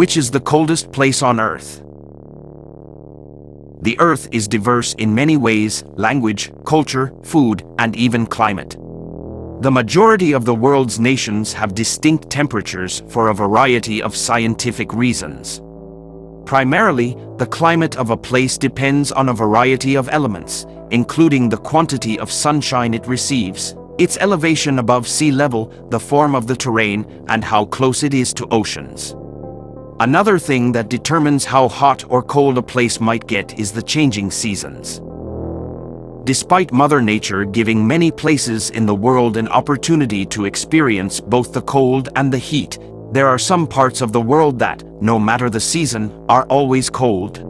Which is the coldest place on Earth? The Earth is diverse in many ways: language, culture, food, and even climate. The majority of the world's nations have distinct temperatures for a variety of scientific reasons. Primarily, the climate of a place depends on a variety of elements, including the quantity of sunshine it receives, its elevation above sea level, the form of the terrain, and how close it is to oceans. Another thing that determines how hot or cold a place might get is the changing seasons. Despite Mother Nature giving many places in the world an opportunity to experience both the cold and the heat, there are some parts of the world that, no matter the season, are always cold.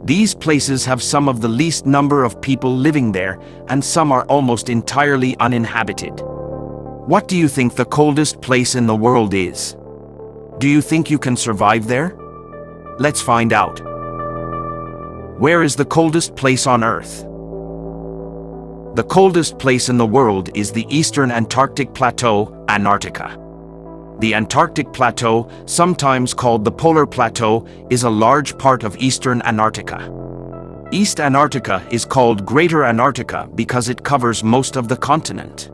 These places have some of the least number of people living there, and some are almost entirely uninhabited. What do you think the coldest place in the world is? Do you think you can survive there? Let's find out. Where is the coldest place on Earth? The coldest place in the world is the Eastern Antarctic Plateau, Antarctica. The Antarctic Plateau, sometimes called the Polar Plateau, is a large part of Eastern Antarctica. East Antarctica is called Greater Antarctica because it covers most of the continent.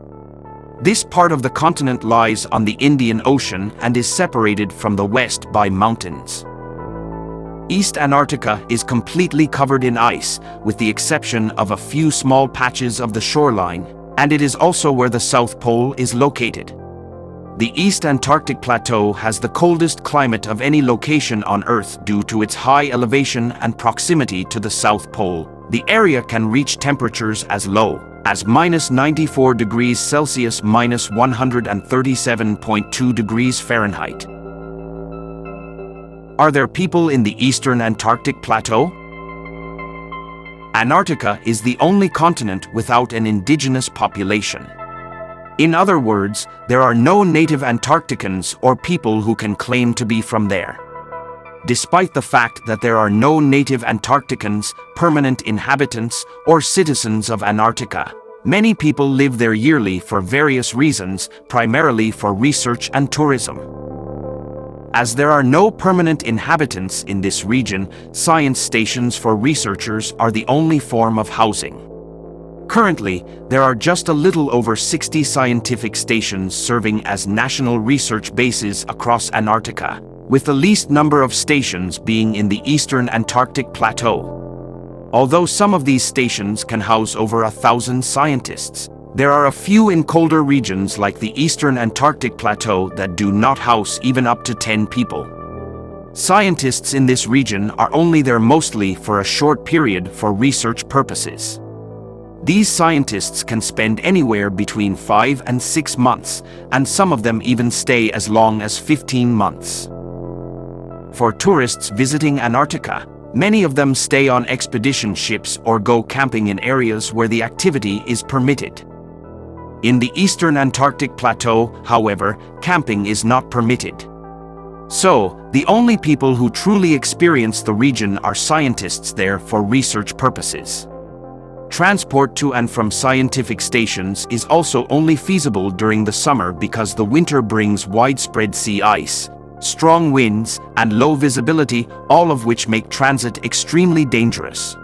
This part of the continent lies on the Indian Ocean and is separated from the west by mountains. East Antarctica is completely covered in ice, with the exception of a few small patches of the shoreline, and it is also where the South Pole is located. The East Antarctic Plateau has the coldest climate of any location on Earth due to its high elevation and proximity to the South Pole. The area can reach temperatures as low as -94 degrees Celsius, -137.2 degrees Fahrenheit. Are there people in the Eastern Antarctic Plateau? Antarctica is the only continent without an indigenous population. In other words, there are no native Antarcticans or people who can claim to be from there. Despite the fact that there are no native Antarcticans, permanent inhabitants, or citizens of Antarctica, many people live there yearly for various reasons, primarily for research and tourism. As there are no permanent inhabitants in this region, science stations for researchers are the only form of housing. Currently, there are just a little over 60 scientific stations serving as national research bases across Antarctica, with the least number of stations being in the Eastern Antarctic Plateau. Although some of these stations can house over 1,000 scientists, there are a few in colder regions like the Eastern Antarctic Plateau that do not house even up to 10 people. Scientists in this region are only there mostly for a short period for research purposes. These scientists can spend anywhere between 5 and 6 months, and some of them even stay as long as 15 months. For tourists visiting Antarctica, many of them stay on expedition ships or go camping in areas where the activity is permitted. In the Eastern Antarctic Plateau, however, camping is not permitted. So, the only people who truly experience the region are scientists there for research purposes. Transport to and from scientific stations is also only feasible during the summer because the winter brings widespread sea ice, strong winds, and low visibility, all of which make transit extremely dangerous.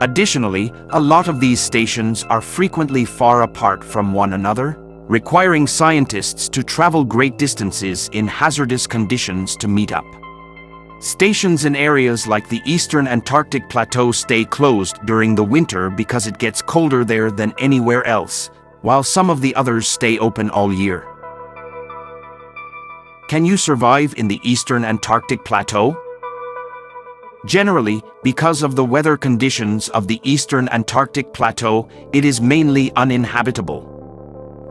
Additionally, a lot of these stations are frequently far apart from one another, requiring scientists to travel great distances in hazardous conditions to meet up. Stations in areas like the Eastern Antarctic Plateau stay closed during the winter because it gets colder there than anywhere else, while some of the others stay open all year. Can you survive in the Eastern Antarctic Plateau? Generally, because of the weather conditions of the Eastern Antarctic Plateau, it is mainly uninhabitable.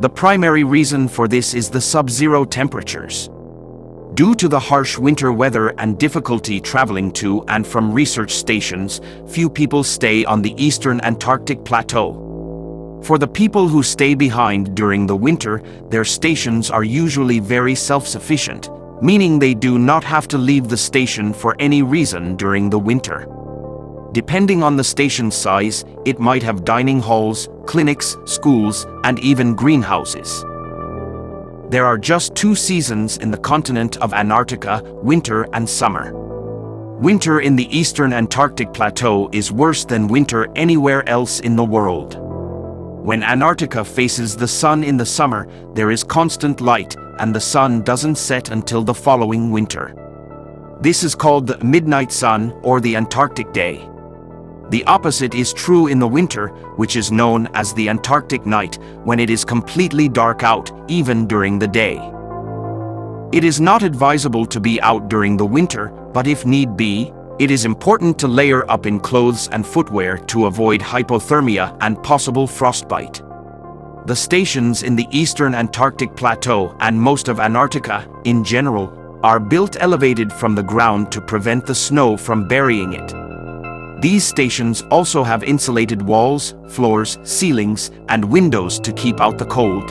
The primary reason for this is the sub-zero temperatures. Due to the harsh winter weather and difficulty traveling to and from research stations, few people stay on the Eastern Antarctic Plateau. For the people who stay behind during the winter, their stations are usually very self-sufficient, meaning they do not have to leave the station for any reason during the winter. Depending on the station's size, it might have dining halls, clinics, schools, and even greenhouses. There are just two seasons in the continent of Antarctica, winter and summer. Winter in the Eastern Antarctic Plateau is worse than winter anywhere else in the world. When Antarctica faces the sun in the summer, there is constant light, and the sun doesn't set until the following winter. This is called the midnight sun or the Antarctic day. The opposite is true in the winter, which is known as the Antarctic night, when it is completely dark out, even during the day. It is not advisable to be out during the winter, but if need be, it is important to layer up in clothes and footwear to avoid hypothermia and possible frostbite. The stations in the Eastern Antarctic Plateau and most of Antarctica, in general, are built elevated from the ground to prevent the snow from burying it. These stations also have insulated walls, floors, ceilings, and windows to keep out the cold.